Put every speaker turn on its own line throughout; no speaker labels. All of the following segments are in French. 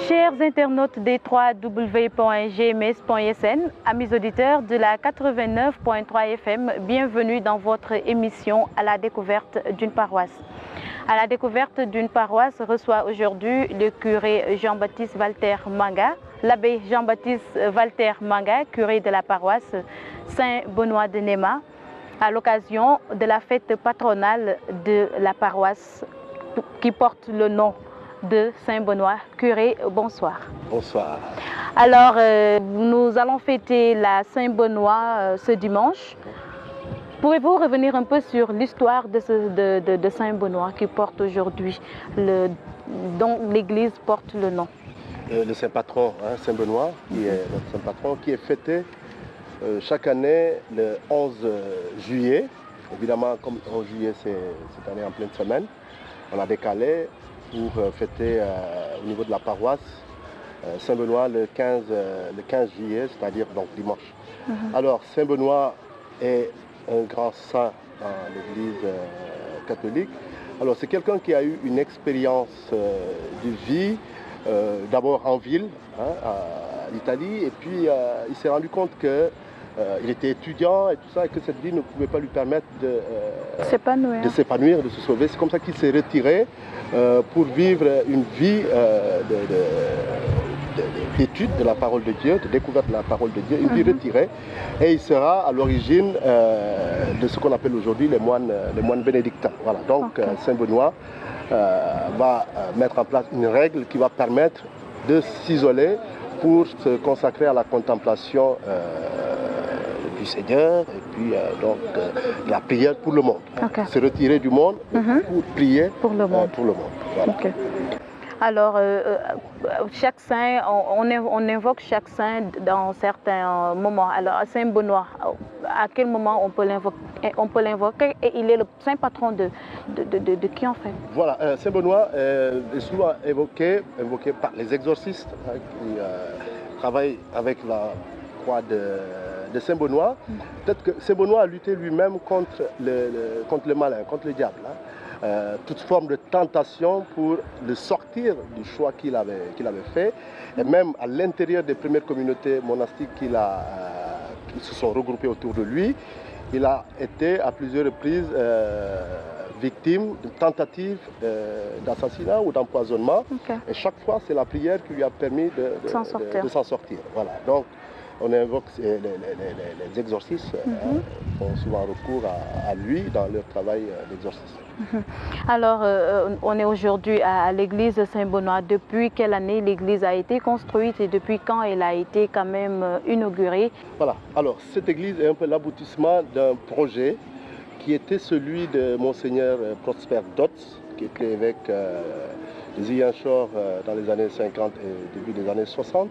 Chers internautes des www.gms.sn, amis auditeurs de la 89.3 FM, bienvenue dans votre émission à la découverte d'une paroisse. À la découverte d'une paroisse reçoit aujourd'hui le curé Jean-Baptiste Walter Manga, l'abbé Jean-Baptiste Walter Manga, curé de la paroisse Saint-Benoît de Néma, à l'occasion de la fête patronale de la paroisse qui porte le nom de Saint-Benoît. Curé, bonsoir.
Bonsoir.
Alors, nous allons fêter la Saint-Benoît ce dimanche. Pouvez-vous revenir un peu sur l'histoire de Saint-Benoît qui porte aujourd'hui, dont l'Église porte le nom?
Le Saint Patron, Saint-Benoît, qui est notre Saint Patron, qui est fêté chaque année le 11 juillet. Évidemment, comme le 11 juillet, c'est cette année en pleine semaine, on a décalé pour fêter au niveau de la paroisse Saint-Benoît le 15 juillet, c'est-à-dire donc dimanche. Alors, Saint-Benoît est un grand saint dans l'Église catholique. Alors, c'est quelqu'un qui a eu une expérience de vie, d'abord en ville, à l'Italie, et puis il s'est rendu compte que il était étudiant et tout ça, et que cette vie ne pouvait pas lui permettre de s'épanouir, de se sauver. C'est comme ça qu'il s'est retiré pour vivre une vie d'étude de la parole de Dieu, de découverte de la parole de Dieu, une vie retirée. Et il sera à l'origine de ce qu'on appelle aujourd'hui les moines bénédictins. Voilà. Donc Saint-Benoît va mettre en place une règle qui va permettre de s'isoler pour se consacrer à la contemplation du Seigneur et puis la prière pour le monde. Se retirer du monde pour prier pour le monde. Voilà.
Alors, chaque saint, on invoque chaque saint dans certains moments. Alors, Saint-Benoît, à quel moment on peut l'invoquer? Et il est le saint patron de qui en fait?
Voilà, Saint-Benoît est souvent évoqué par les exorcistes qui travaillent avec la croix de Saint-Benoît. Peut-être que Saint-Benoît a lutté lui-même contre le malin, contre le diable. Toute forme de tentation pour le sortir du choix qu'il avait fait. Et même à l'intérieur des premières communautés monastiques qui se sont regroupées autour de lui, il a été à plusieurs reprises victime de tentatives d'assassinat ou d'empoisonnement. Et chaque fois, c'est la prière qui lui a permis de s'en sortir. Voilà. Donc, on invoque les exorcistes, font souvent recours à lui dans leur travail d'exorcisme.
Alors, on est aujourd'hui à l'église Saint-Benoît. Depuis quelle année l'église a été construite et depuis quand elle a été quand même inaugurée?
Voilà. Alors, cette église est un peu l'aboutissement d'un projet qui était celui de Monseigneur Prosper Dotz, qui était évêque de Ziguinchor dans les années 50 et début des années 60,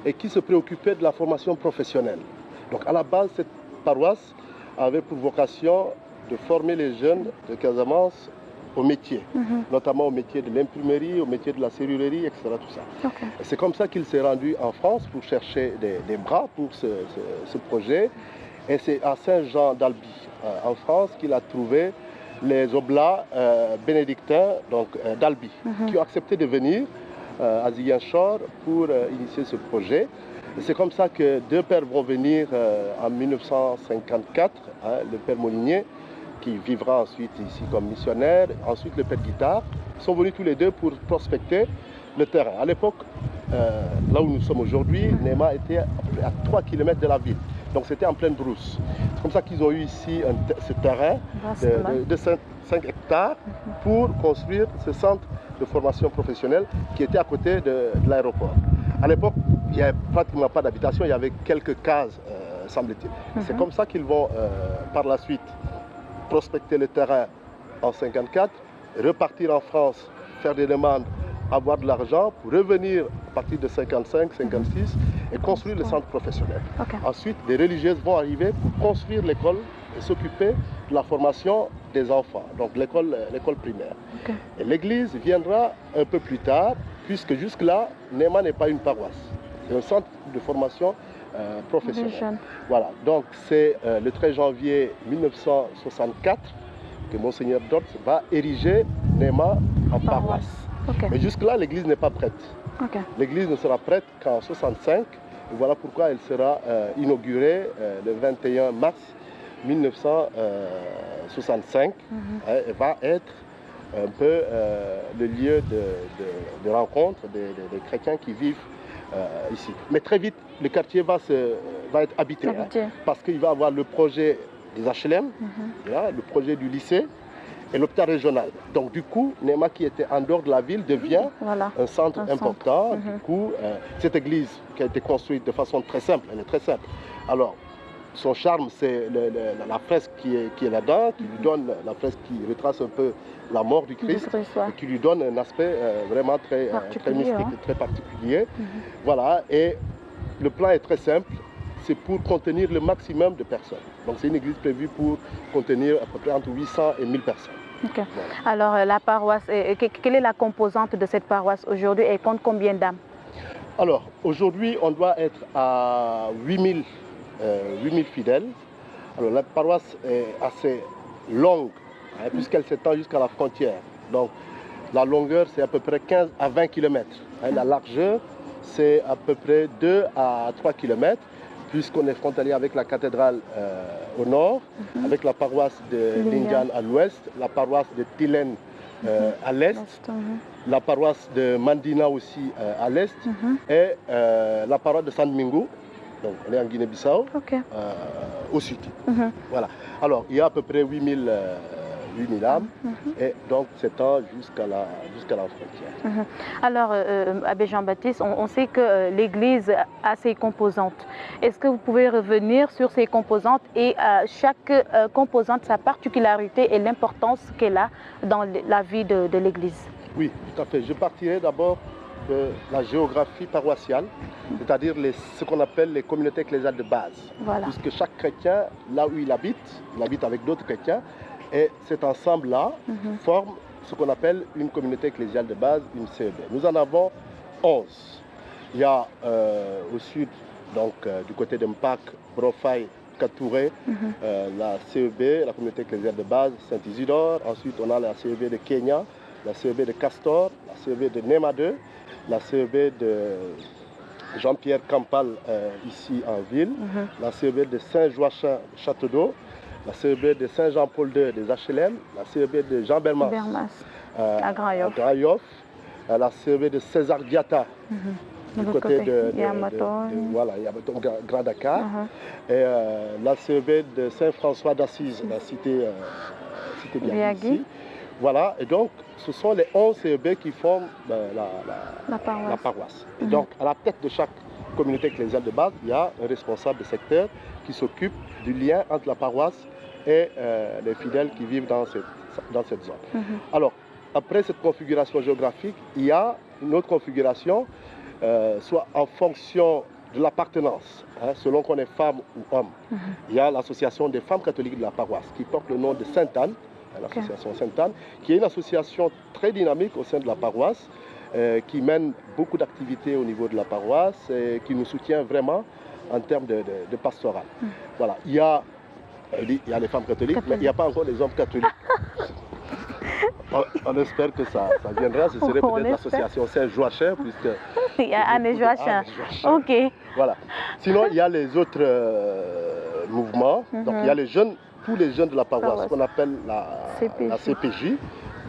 et qui se préoccupait de la formation professionnelle. Donc à la base, cette paroisse avait pour vocation de former les jeunes de Casamance au métier, notamment au métier de l'imprimerie, au métier de la serrurerie, etc. Tout ça. Et c'est comme ça qu'il s'est rendu en France pour chercher des bras pour ce projet. Et c'est à Saint-Jean d'Albi, en France, qu'il a trouvé les oblats bénédictins d'Albi, qui ont accepté de venir à Ziguinchor pour initier ce projet. C'est comme ça que deux pères vont venir en 1954, le père Molinier, qui vivra ensuite ici comme missionnaire, ensuite le père Guittard, sont venus tous les deux pour prospecter le terrain. À l'époque, là où nous sommes aujourd'hui, Néma était à 3 km de la ville. Donc c'était en pleine brousse. C'est comme ça qu'ils ont eu ici ce terrain de 5 hectares pour construire ce centre de formation professionnelle qui était à côté de l'aéroport. À l'époque, il n'y avait pratiquement pas d'habitation, il y avait quelques cases, semble-t-il. C'est comme ça qu'ils vont par la suite prospecter le terrain en 1954, repartir en France, faire des demandes, avoir de l'argent pour revenir à partir de 55, 56 et construire le centre professionnel. Ensuite, des religieuses vont arriver pour construire l'école et s'occuper de la formation des enfants, donc l'école primaire. Et l'église viendra un peu plus tard, puisque jusque-là, Néma n'est pas une paroisse. C'est un centre de formation professionnelle. Voilà, donc c'est le 13 janvier 1964 que Monseigneur Dotz va ériger Néma en paroisse.
Okay.
Mais jusque-là, l'église n'est pas prête.
Okay. L'église
ne sera prête qu'en 65. Voilà pourquoi elle sera inaugurée le 21 mars 1965. Elle va être un peu le lieu de rencontre des chrétiens qui vivent ici. Mais très vite, le quartier va être habité. Parce qu'il va avoir le projet des HLM, le projet du lycée et l'hôpital régional. Donc du coup, Néma, qui était en dehors de la ville, devient un centre important. Du coup, cette église qui a été construite de façon très simple, elle est très simple. Alors, son charme, c'est la fresque qui est là-dedans, qui lui donne la fresque qui retrace un peu la mort du Christ, et qui lui donne un aspect vraiment très mystique et très particulier. Voilà, et le plan est très simple, c'est pour contenir le maximum de personnes. Donc c'est une église prévue pour contenir à peu près entre 800 et 1000 personnes.
Okay. Voilà. Alors la paroisse, quelle est la composante de cette paroisse aujourd'hui et compte combien d'âmes?
Alors aujourd'hui, on doit être à 8000 fidèles. Alors la paroisse est assez longue, puisqu'elle s'étend jusqu'à la frontière. Donc la longueur, c'est à peu près 15 à 20 km. La largeur, c'est à peu près 2 à 3 km, puisqu'on est frontalier avec la cathédrale au nord, avec la paroisse de Lindiane à l'ouest, la paroisse de Tilen à l'est, la paroisse de Mandina aussi à l'est, et la paroisse de San Domingo, donc on est en Guinée-Bissau, au sud. Voilà. Alors, il y a à peu près 8000 âmes, et donc s'étend jusqu'à la frontière.
Alors, Abbé Jean-Baptiste, on sait que l'Église a ses composantes. Est-ce que vous pouvez revenir sur ces composantes et chaque composante, sa particularité et l'importance qu'elle a dans la vie de l'Église?
Oui, tout à fait. Je partirai d'abord de la géographie paroissiale, c'est-à-dire ce qu'on appelle les communautés ecclésiales de base.
Voilà.
Puisque chaque chrétien, là où il habite avec d'autres chrétiens, et cet ensemble-là forme ce qu'on appelle une communauté ecclésiale de base, une CEB. Nous en avons 11. Il y a au sud, donc du côté de Mpak, Brofai, Katouré, la CEB, la communauté ecclésiale de base, Saint-Isidore. Ensuite, on a la CEB de Kenya, la CEB de Castor, la CEB de Néma 2, la CEB de Jean-Pierre Campal, ici en ville, la CEB de Saint-Joachim, Château d'Eau, la CEB de Saint-Jean-Paul II des HLM, la CEB de Jean Bermas
à
Grand Yoff, la CEB de César Diatta du côté de voilà, Yamaton, Grand Dakar, et la CEB de Saint-François d'Assise, la cité Biagui. Voilà, et donc ce sont les 11 CEB qui forment la paroisse. Et donc à la tête de chaque communauté ecclésiale de base, il y a un responsable de secteur qui s'occupe du lien entre la paroisse et les fidèles qui vivent dans cette zone. Alors, après cette configuration géographique, il y a une autre configuration, soit en fonction de l'appartenance, selon qu'on est femme ou homme. Il y a l'association des femmes catholiques de la paroisse qui porte le nom de Sainte-Anne, l'association Sainte-Anne, qui est une association très dynamique au sein de la paroisse, qui mène beaucoup d'activités au niveau de la paroisse et qui nous soutient vraiment en termes de pastoral. Voilà. Il y a les femmes catholiques, mais il n'y a pas encore les hommes catholiques. On espère que ça viendra. Ce serait peut-être l'association Saint-Joachim, puisque...
Il y a Anne Joachim. Ok.
Voilà. Sinon, il y a les autres mouvements. Donc, il y a les jeunes, tous les jeunes de la paroisse, qu'on appelle la CPJ,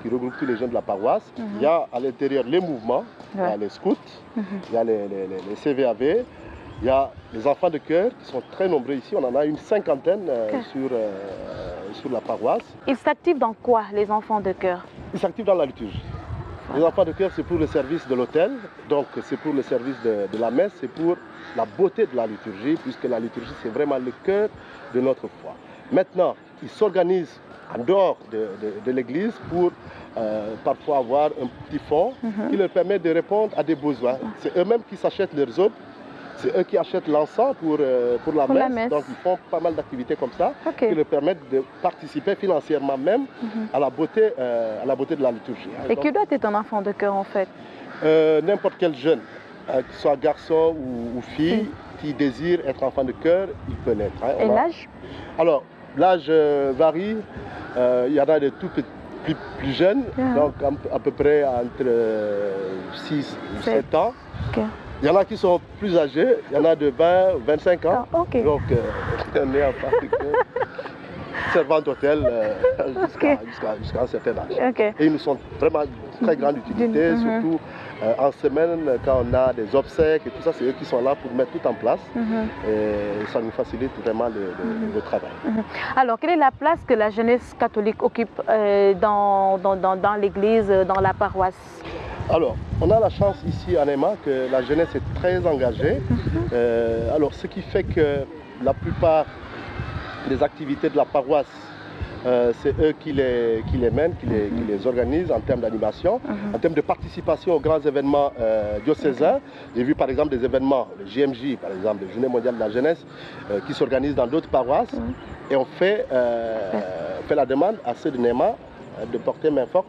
qui regroupe tous les jeunes de la paroisse. Il y a à l'intérieur les mouvements, il y a les scouts, il y a les CVAV, il y a les enfants de chœur qui sont très nombreux ici. On en a une cinquantaine sur la paroisse.
Ils s'activent dans quoi, les enfants de chœur?
Ils s'activent dans la liturgie. Les enfants de chœur, c'est pour le service de l'autel, donc c'est pour le service de la messe, c'est pour la beauté de la liturgie, puisque la liturgie, c'est vraiment le cœur de notre foi. Maintenant, ils s'organisent en dehors de l'église pour parfois avoir un petit fonds qui leur permet de répondre à des besoins. C'est eux-mêmes qui s'achètent leurs œuvres. C'est eux qui achètent l'encens pour la messe. Donc ils font pas mal d'activités comme ça qui leur permettent de participer financièrement même à la beauté de la liturgie.
Et qui doit être un enfant de chœur en fait?
N'importe quel jeune, qu'il soit garçon ou fille, qui désire être enfant de chœur, il peut l'être.
Et l'âge?
Alors, l'âge varie. Il y en a de plus jeunes, donc à peu près entre 6 ou 7 ans.
Okay.
Il y en a qui sont plus âgés, il y en a de 20 ou 25 ans.
Okay.
Donc on est en pratique servant d'hôtel jusqu'à un certain âge.
Okay.
Et ils nous sont vraiment de très grande utilité, surtout en semaine, quand on a des obsèques et tout ça, c'est eux qui sont là pour mettre tout en place. Et ça nous facilite vraiment le travail.
Alors, quelle est la place que la jeunesse catholique occupe dans l'église, dans la paroisse?
Alors, on a la chance ici à Néma que la jeunesse est très engagée. Alors, ce qui fait que la plupart des activités de la paroisse, c'est eux qui les mènent, qui les organisent en termes d'animation, en termes de participation aux grands événements diocésains. J'ai vu par exemple des événements, le JMJ par exemple, la Journée mondiale de la jeunesse, qui s'organisent dans d'autres paroisses. Et on fait la demande à ceux de Néma de porter main forte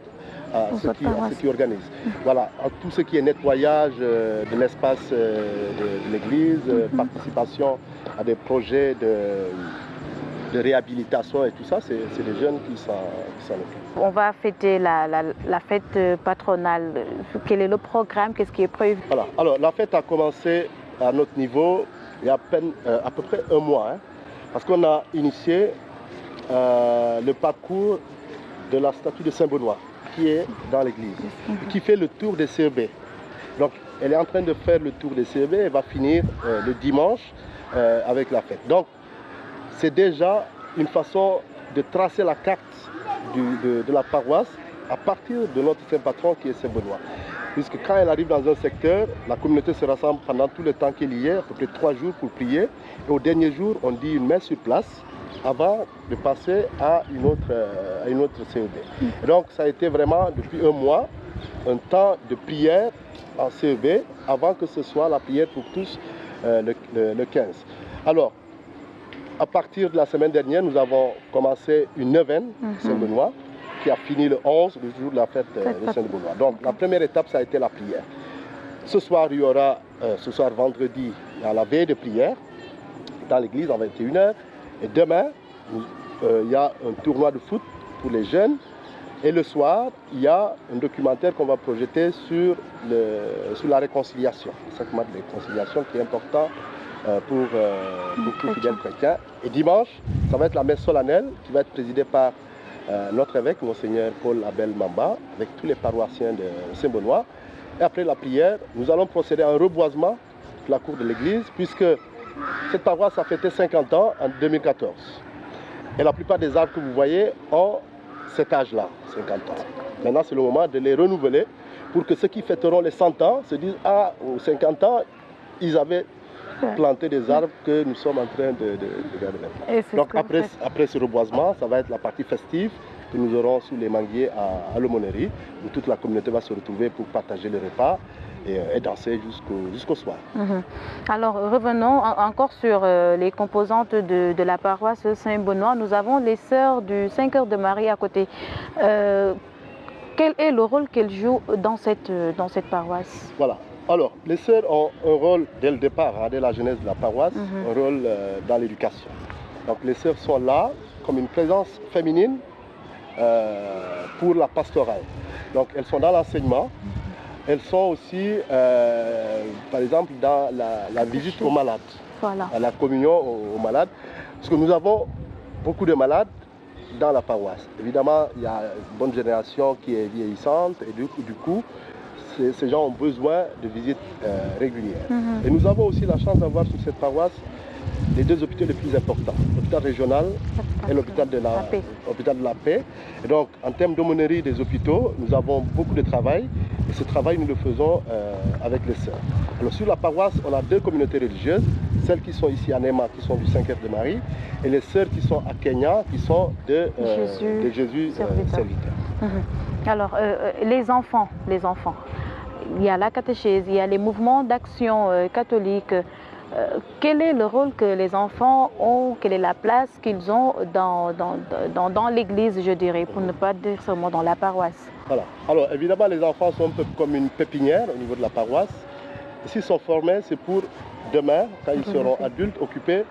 à ceux qui organisent. Voilà, tout ce qui est nettoyage de l'espace de l'église, participation à des projets de réhabilitation et tout ça, c'est les jeunes qui s'en occupent.
On va fêter la fête patronale. Quel est le programme? Qu'est-ce qui est prévu?
Voilà. Alors, la fête a commencé à notre niveau il y a à peu près un mois, parce qu'on a initié le parcours de la statue de Saint-Benoît qui est dans l'église, qui fait le tour des CEB. Donc, elle est en train de faire le tour des CEB et va finir le dimanche avec la fête. Donc, c'est déjà une façon de tracer la carte de la paroisse à partir de notre saint patron qui est Saint-Benoît. Puisque quand elle arrive dans un secteur, la communauté se rassemble pendant tout le temps qu'elle y est, à peu près 3 jours pour prier. Et au dernier jour, on dit une messe sur place avant de passer à une autre CEB. Et donc ça a été vraiment depuis un mois un temps de prière en CEB avant que ce soit la prière pour tous le 15. Alors, à partir de la semaine dernière, nous avons commencé une neuvaine Saint-Benoît qui a fini le 11, le jour de la fête de Saint-Benoît. Donc la première étape, ça a été la prière. Ce soir, il y aura, ce soir vendredi, à la veille de prière, dans l'église à 21h. Et demain, il y a un tournoi de foot pour les jeunes. Et le soir, il y a un documentaire qu'on va projeter sur la réconciliation, le sacrement de réconciliation qui est important pour tous les fidèles chrétiens. Et dimanche, ça va être la messe solennelle qui va être présidée par notre évêque, Monseigneur Paul Abel Mamba, avec tous les paroissiens de Saint-Benoît. Et après la prière, nous allons procéder à un reboisement de la cour de l'église, puisque cette paroisse a fêté 50 ans en 2014. Et la plupart des arbres que vous voyez ont cet âge-là, 50 ans. Maintenant, c'est le moment de les renouveler pour que ceux qui fêteront les 100 ans se disent « Ah, aux 50 ans, ils avaient planté des arbres que nous sommes en train de garder maintenant. » Donc après ce reboisement, ça va être la partie festive que nous aurons sous les manguiers à l'aumônerie, où toute la communauté va se retrouver pour partager le repas et danser jusqu'au soir.
Alors revenons encore sur les composantes de la paroisse Saint-Benoît. Nous avons les sœurs du Saint-Cœur de Marie à côté. Quel est le rôle qu'elles jouent dans cette paroisse?
Voilà. Alors, les sœurs ont un rôle dès le départ, dès la jeunesse de la paroisse, un rôle dans l'éducation. Donc les sœurs sont là comme une présence féminine pour la pastorale. Donc elles sont dans l'enseignement. Elles sont aussi, par exemple, dans la visite aux malades, à la communion aux malades, parce que nous avons beaucoup de malades dans la paroisse. Évidemment, il y a une bonne génération qui est vieillissante et du coup, ces gens ont besoin de visites régulières. Et nous avons aussi la chance d'avoir sur cette paroisse les 2 hôpitaux les plus importants, l'hôpital régional et l'hôpital de la Paix. Et donc, en termes d'aumônerie des hôpitaux, nous avons beaucoup de travail. Et ce travail, nous le faisons avec les sœurs. Alors, sur la paroisse, on a 2 communautés religieuses, celles qui sont ici à Néma, qui sont du Saint-Cœur de Marie, et les sœurs qui sont à Kenya, qui sont de Jésus serviteur.
Alors, les enfants, il y a la catéchèse, il y a les mouvements d'action catholiques. Quel est le rôle que les enfants ont, quelle est la place qu'ils ont dans l'église, je dirais, pour ne pas dire seulement dans la paroisse?
Voilà. Alors évidemment, les enfants sont un peu comme une pépinière au niveau de la paroisse. S'ils sont formés, c'est pour demain, quand ils seront adultes, occuper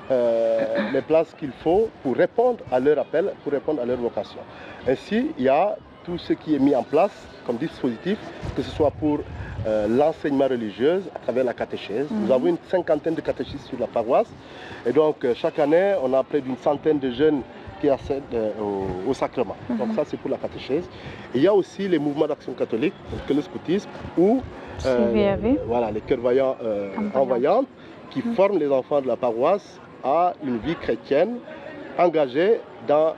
les places qu'il faut pour répondre à leur appel, pour répondre à leur vocation. Ainsi, il y a tout ce qui est mis en place comme dispositif, que ce soit pour l'enseignement religieux à travers la catéchèse. Nous avons une cinquantaine de catéchistes sur la paroisse et donc chaque année, on a près d'une centaine de jeunes qui accèdent au sacrement. Donc ça, c'est pour la catéchèse. Et il y a aussi les mouvements d'action catholique, que le scoutisme, ou voilà, les cœurs voyants envoyantes, qui forment les enfants de la paroisse à une vie chrétienne engagée dans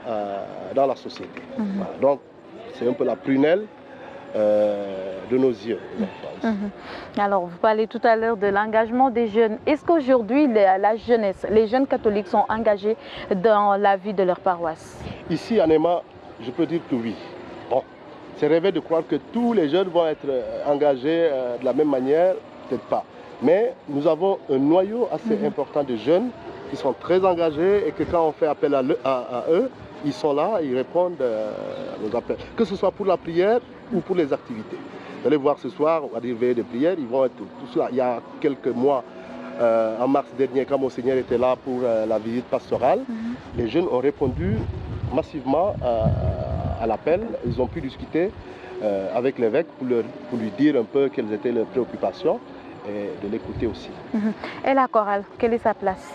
la société. Voilà. Donc, c'est un peu la prunelle de nos yeux.
Alors, vous parlez tout à l'heure de l'engagement des jeunes. Est-ce qu'aujourd'hui, la jeunesse, les jeunes catholiques sont engagés dans la vie de leur paroisse?
Ici, à Néma, je peux dire que oui. Bon, c'est rêver de croire que tous les jeunes vont être engagés de la même manière, peut-être pas. Mais nous avons un noyau assez important de jeunes qui sont très engagés et que quand on fait appel à eux, ils sont là, ils répondent à nos appels. Que ce soit pour la prière ou pour les activités. Vous allez voir ce soir, on va dire veillée de prière, ils vont être tous là. Il y a quelques mois, en mars dernier, quand Monseigneur était là pour la visite pastorale, les jeunes ont répondu massivement à l'appel. Ils ont pu discuter avec l'évêque pour lui dire un peu quelles étaient leurs préoccupations et de l'écouter aussi.
Et la chorale, quelle est sa place?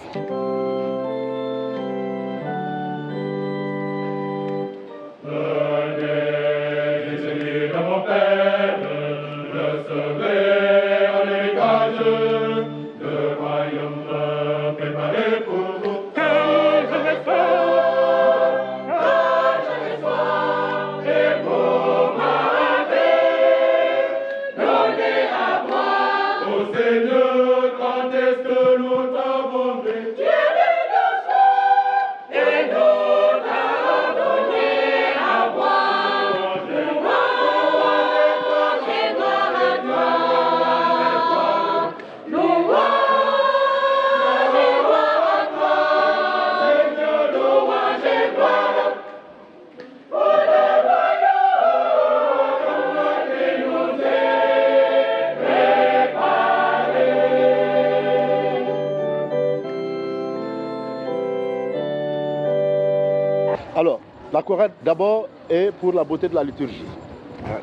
Alors, la chorale d'abord est pour la beauté de la liturgie.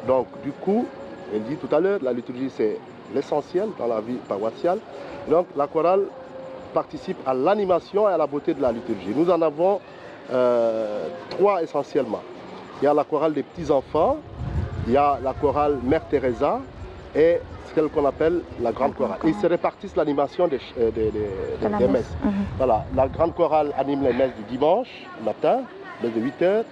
Donc, du coup, elle dit tout à l'heure, la liturgie c'est l'essentiel dans la vie paroissiale. Donc, la chorale participe à l'animation et à la beauté de la liturgie. Nous en avons trois essentiellement. Il y a la chorale des petits-enfants, il y a la chorale Mère Teresa et celle qu'on appelle la grande chorale. Ils se répartissent l'animation des messes. Voilà, la grande chorale anime les messes du dimanche matin, messe de 8 h.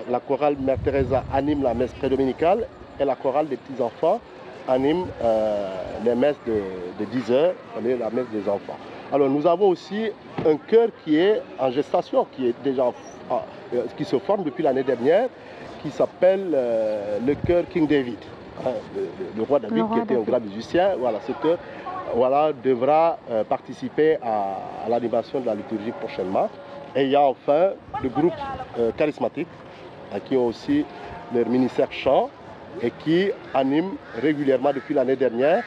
La chorale Mère Teresa anime la messe prédominicale et la chorale des petits-enfants anime les messes de 10 h, la messe des enfants. Alors nous avons aussi un chœur qui est en gestation, qui est déjà qui se forme depuis l'année dernière, qui s'appelle le chœur King David. Le roi David, qui était un grand musicien, voilà, ce chœur devra participer à l'animation de la liturgie prochainement. Et il y a enfin le groupe charismatique, qui ont aussi leur ministère chant et qui anime régulièrement depuis l'année dernière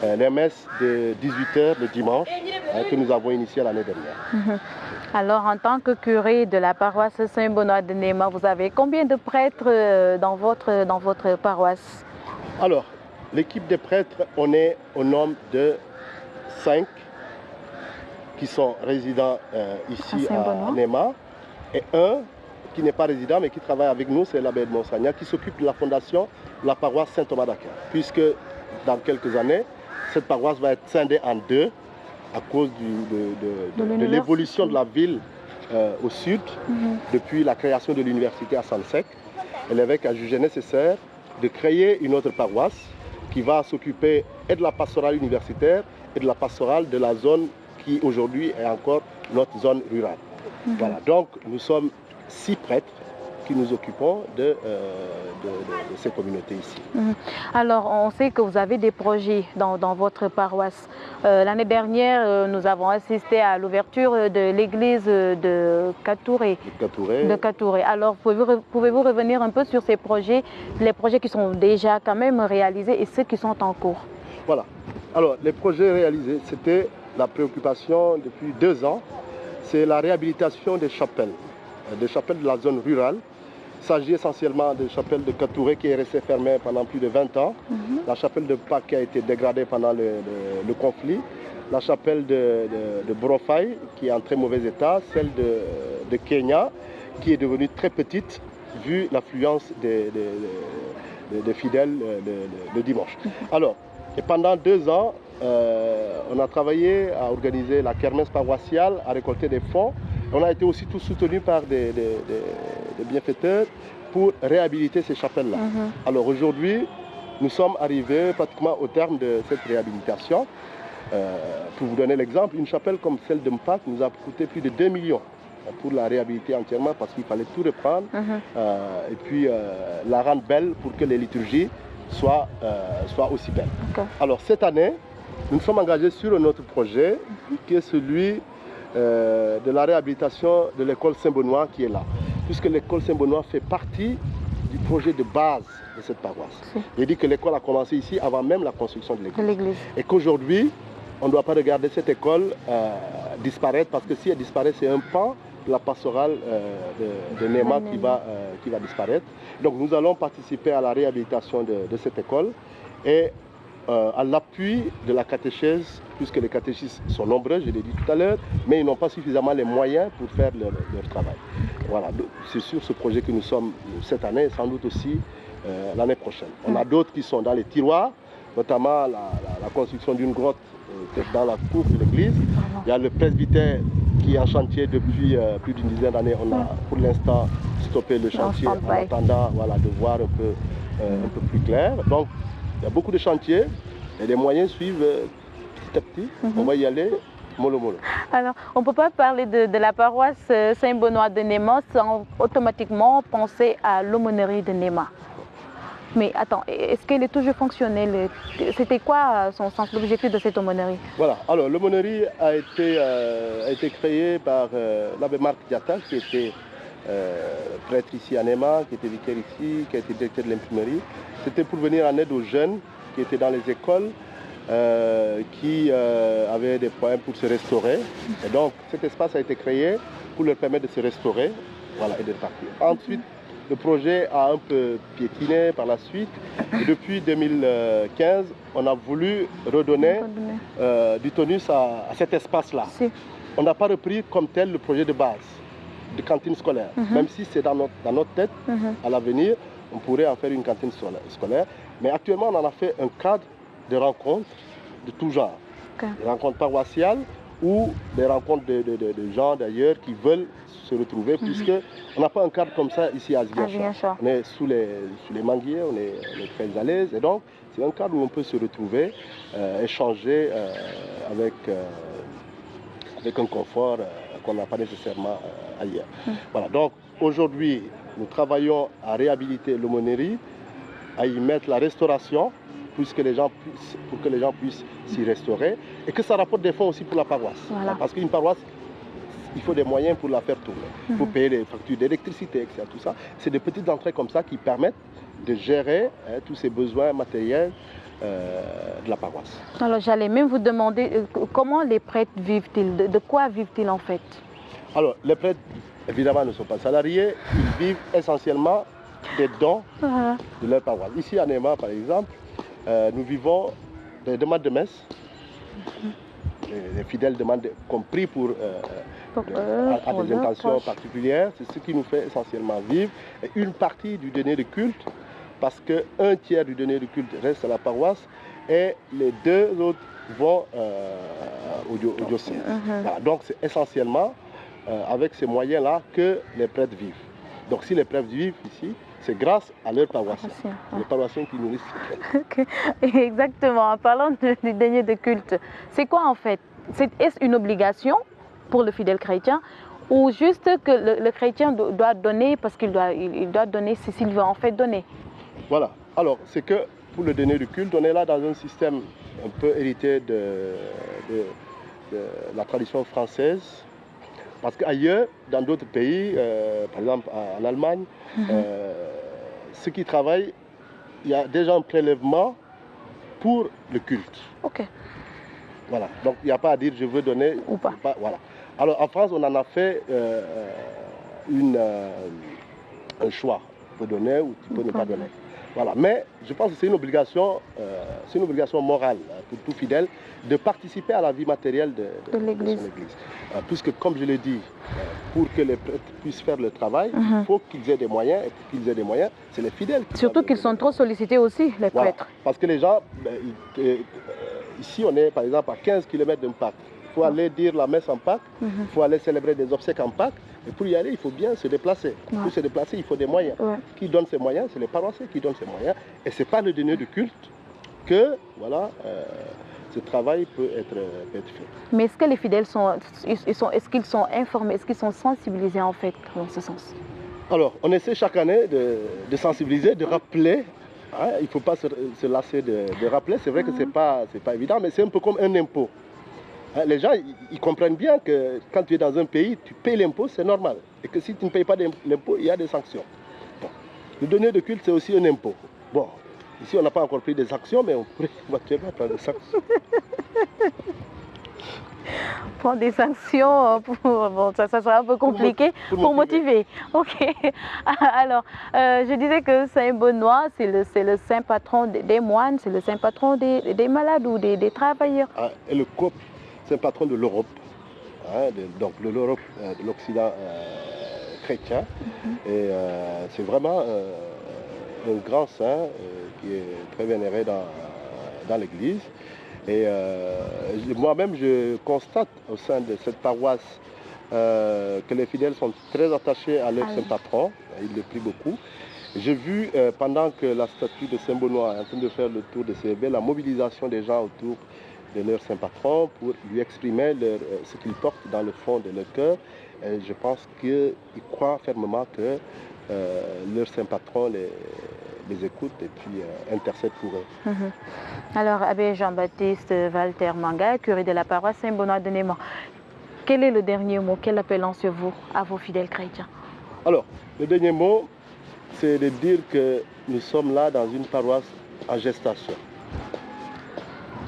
les messes de 18 h le dimanche que nous avons initiées l'année dernière.
Alors, en tant que curé de la paroisse Saint-Benoît de Néma, vous avez combien de prêtres dans votre paroisse?
Alors, l'équipe des prêtres, on est au nombre de 5 qui sont résidents ici à Néma et un qui n'est pas résident mais qui travaille avec nous, c'est l'abbé de Monsagna, qui s'occupe de la fondation de la paroisse Saint-Thomas d'Aquin. Puisque dans quelques années, cette paroisse va être scindée en deux à cause de l'évolution de la ville au sud depuis la création de l'université à Sansec. Et l'évêque a jugé nécessaire de créer une autre paroisse qui va s'occuper et de la pastorale universitaire et de la pastorale de la zone qui aujourd'hui est encore notre zone rurale. Voilà, donc nous sommes 6 prêtres qui nous occupons de ces communautés ici.
Alors, on sait que vous avez des projets dans votre paroisse. L'année dernière, nous avons assisté à l'ouverture de l'église de Katouré. Alors, pouvez-vous revenir un peu sur ces projets, les projets qui sont déjà quand même réalisés et ceux qui sont en cours?
Voilà. Alors, les projets réalisés, c'était la préoccupation depuis 2 ans c'est la réhabilitation des chapelles de la zone rurale. Il s'agit essentiellement de chapelle de Katouré qui est restée fermée pendant plus de 20 ans, la chapelle de Pâques qui a été dégradée pendant le conflit, la chapelle de Brofai qui est en très mauvais état, celle de Kenya qui est devenue très petite vu l'affluence des fidèles le dimanche. Alors, et pendant 2 ans, on a travaillé à organiser la kermesse paroissiale, à récolter des fonds. On a été aussi tous soutenus par des bienfaiteurs pour réhabiliter ces chapelles-là. Alors aujourd'hui, nous sommes arrivés pratiquement au terme de cette réhabilitation. Pour vous donner l'exemple, une chapelle comme celle de Mpac nous a coûté plus de 2 millions pour la réhabiliter entièrement parce qu'il fallait tout reprendre et puis la rendre belle pour que les liturgies soient aussi belles. Alors cette année, nous nous sommes engagés sur un autre projet qui est celui de la réhabilitation de l'école Saint-Benoît qui est là. Puisque l'école Saint-Benoît fait partie du projet de base de cette paroisse. Il dit que l'école a commencé ici avant même la construction de l'église. Et qu'aujourd'hui, on ne doit pas regarder cette école disparaître parce que si elle disparaît, c'est un pan de la pastorale de Néma qui va disparaître. Donc nous allons participer à la réhabilitation de cette école et à l'appui de la catéchèse, puisque les catéchistes sont nombreux, je l'ai dit tout à l'heure, mais ils n'ont pas suffisamment les moyens pour faire leur travail. Voilà, c'est sur ce projet que nous sommes cette année et sans doute aussi l'année prochaine. On a d'autres qui sont dans les tiroirs, notamment la construction d'une grotte dans la cour de l'église. Il y a le presbytère qui est en chantier depuis plus d'une dizaine d'années. On a pour l'instant stoppé le chantier en attendant de voir un peu plus clair. Donc, il y a beaucoup de chantiers et les moyens suivent petit à petit. On va y aller mollo mollo.
Alors, on ne peut pas parler de la paroisse Saint-Benoît de Néma sans automatiquement penser à l'aumônerie de Néma. Mais attends, est-ce qu'elle est toujours fonctionnelle? C'était quoi son sens, l'objectif de cette aumônerie?
Voilà, alors l'aumônerie a été créée par l'abbé Marc Diatta, qui était prêtre ici à Néma, qui était vicaire ici, qui a été directeur de l'imprimerie. C'était pour venir en aide aux jeunes qui étaient dans les écoles, qui avaient des problèmes pour se restaurer. Et donc cet espace a été créé pour leur permettre de se restaurer et de partir. Ensuite, le projet a un peu piétiné par la suite. Et depuis 2015, on a voulu redonner du tonus à cet espace-là. On n'a pas repris comme tel le projet de base de cantine scolaire, même si c'est dans notre tête, à l'avenir, on pourrait en faire une cantine scolaire. Mais actuellement, on en a fait un cadre de rencontres de tout genre. Des rencontres paroissiales ou des rencontres de gens d'ailleurs qui veulent se retrouver, puisqu'on n'a pas un cadre comme ça ici à Ziguinchor. On est sous les manguiers, on est très à l'aise. Et donc, c'est un cadre où on peut se retrouver, échanger avec un confort qu'on n'a pas nécessairement ailleurs. Voilà, donc aujourd'hui, nous travaillons à réhabiliter l'aumônerie, à y mettre la restauration, pour que les gens puissent s'y restaurer, et que ça rapporte des fonds aussi pour la paroisse. Parce qu'une paroisse, il faut des moyens pour la faire tourner. Il faut payer les factures d'électricité, etc. Tout ça. C'est des petites entrées comme ça qui permettent de gérer tous ces besoins matériels de la paroisse.
Alors j'allais même vous demander comment les prêtres vivent-ils, de quoi vivent-ils en fait? Alors
les prêtres, évidemment, ne sont pas salariés, ils vivent essentiellement des dons de leur paroisse. Ici à Néma, par exemple, nous vivons des demandes de messe. Les fidèles demandent compris à des intentions particulières. C'est ce qui nous fait essentiellement vivre. Et une partie du denier de culte, parce qu'un tiers du denier de culte reste à la paroisse et les 2 autres vont au diocèse. Voilà. Donc c'est essentiellement avec ces moyens-là que les prêtres vivent. Donc si les prêtres vivent ici, c'est grâce à leurs paroissiens. Les paroissiens qui nourrissent ces prêtres.
Exactement. En parlant du denier de culte, c'est quoi en fait? Est-ce une obligation pour le fidèle chrétien ou juste que le chrétien doit donner parce qu'il doit donner s'il veut en fait donner?
Voilà. Alors, c'est que pour le denier de culte, on est là dans un système un peu hérité de la tradition française. Parce qu'ailleurs, dans d'autres pays, par exemple en Allemagne, ceux qui travaillent, il y a déjà un prélèvement pour le culte. Voilà. Donc il n'y a pas à dire je veux donner
ou pas.
Voilà. Alors en France, on en a fait un choix. Tu peux donner ou tu peux ne pas donner. Voilà. Mais je pense que c'est une obligation morale pour tout fidèle de participer à la vie matérielle de son église. Puisque, comme je l'ai dit, pour que les prêtres puissent faire le travail, il faut qu'ils aient des moyens. Et pour qu'ils aient des moyens, c'est les fidèles.
Surtout qu'ils sont trop sollicités aussi, les prêtres.
Parce que les gens, ici on est par exemple à 15 km d'un parc. Il faut aller dire la messe en Pâques, il faut aller célébrer des obsèques en Pâques. Et pour y aller, il faut bien se déplacer. Pour se déplacer, il faut des moyens. Qui donne ces moyens? C'est les paroissiens qui donnent ces moyens. Et ce n'est pas le denier de culte que voilà, ce travail peut être fait. Mais est-ce que les fidèles est-ce qu'ils sont informés, est-ce qu'ils sont sensibilisés en fait dans ce sens? Alors, on essaie chaque année de sensibiliser, de rappeler. Hein, il ne faut pas se lasser de rappeler. C'est vrai que ce n'est pas évident, mais c'est un peu comme un impôt. Les gens, ils comprennent bien que quand tu es dans un pays, tu payes l'impôt, c'est normal. Et que si tu ne payes pas l'impôt, il y a des sanctions. Bon. Le denier de culte, c'est aussi un impôt. Bon, ici, on n'a pas encore pris des actions, mais on pourrait éventuellement prendre des sanctions. Prendre des sanctions, bon, ça sera un peu compliqué pour motiver. Ok. Alors, je disais que Saint-Benoît, c'est le saint patron des moines, c'est le saint patron des malades ou des travailleurs. Et le COP, c'est un patron de l'Europe, hein, donc de l'Europe, de l'Occident chrétien. Et c'est vraiment un grand saint qui est très vénéré dans l'Église. Et moi-même, je constate au sein de cette paroisse que les fidèles sont très attachés à leur saint patron. Ils le prient beaucoup. J'ai vu, pendant que la statue de Saint-Benoît est en train de faire le tour de CEB, la mobilisation des gens autour de leur saint patron pour lui exprimer ce qu'ils portent dans le fond de leur cœur. Et je pense qu'ils croient fermement que leur saint patron les écoute et puis intercède pour eux. Alors, abbé Jean-Baptiste Walter Manga, curé de la paroisse Saint-Benoît de Néma, quel est le dernier mot? Quel appel lancez-vous à vos fidèles chrétiens? Alors, le dernier mot, c'est de dire que nous sommes là dans une paroisse en gestation,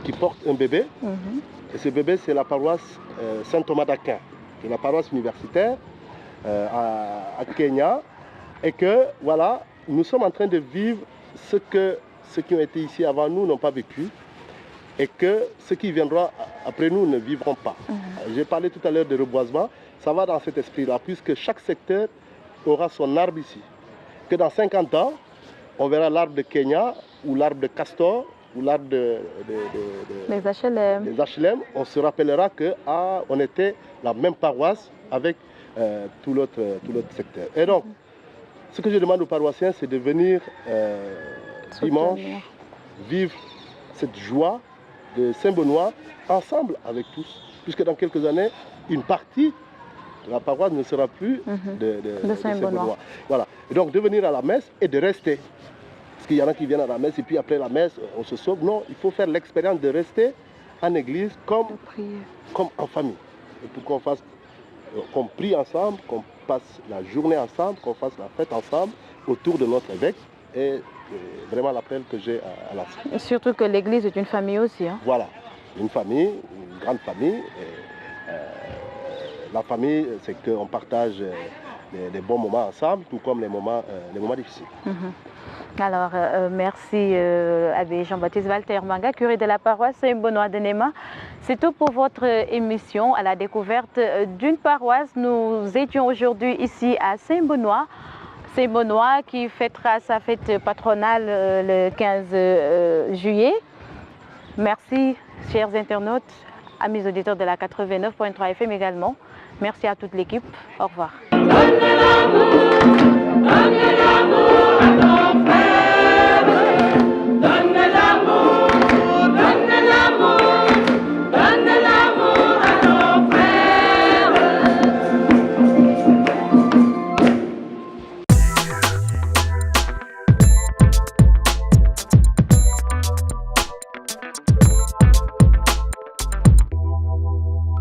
qui porte un bébé. Et ce bébé, c'est la paroisse Saint-Thomas d'Aquin, qui est la paroisse universitaire à Kenya. Et que, voilà, nous sommes en train de vivre ce que ceux qui ont été ici avant nous n'ont pas vécu. Et que ceux qui viendront après nous ne vivront pas. J'ai parlé tout à l'heure de reboisement. Ça va dans cet esprit-là, puisque chaque secteur aura son arbre ici. Que dans 50 ans, on verra l'arbre de Kenya, ou l'arbre de Castor, ou l'arbre des HLM. On se rappellera qu'on était la même paroisse avec tout l'autre secteur. Et donc, ce que je demande aux paroissiens, c'est de venir dimanche vivre cette joie de Saint-Benoît ensemble avec tous. Puisque dans quelques années, une partie de la paroisse ne sera plus de Saint-Benoît. Voilà. Et donc de venir à la messe et de rester. Parce qu'il y en a qui viennent à la messe et puis après la messe, on se sauve. Non, il faut faire l'expérience de rester en église comme en famille. Et pour qu'on prie ensemble, qu'on passe la journée ensemble, qu'on fasse la fête ensemble autour de notre évêque. Et vraiment l'appel que j'ai à la suite. Surtout que l'église est une famille aussi. Hein? Voilà, une famille, une grande famille. Et, la famille, c'est qu'on partage des bons moments ensemble, tout comme les moments difficiles. Alors, merci abbé Jean-Baptiste Walter Manga, curé de la paroisse Saint-Benoît de Néma. C'est tout pour votre émission à la découverte d'une paroisse. Nous étions aujourd'hui ici à Saint-Benoît. Saint-Benoît qui fêtera sa fête patronale le 15 juillet. Merci, chers internautes, amis auditeurs de la 89.3 FM également. Merci à toute l'équipe. Au revoir.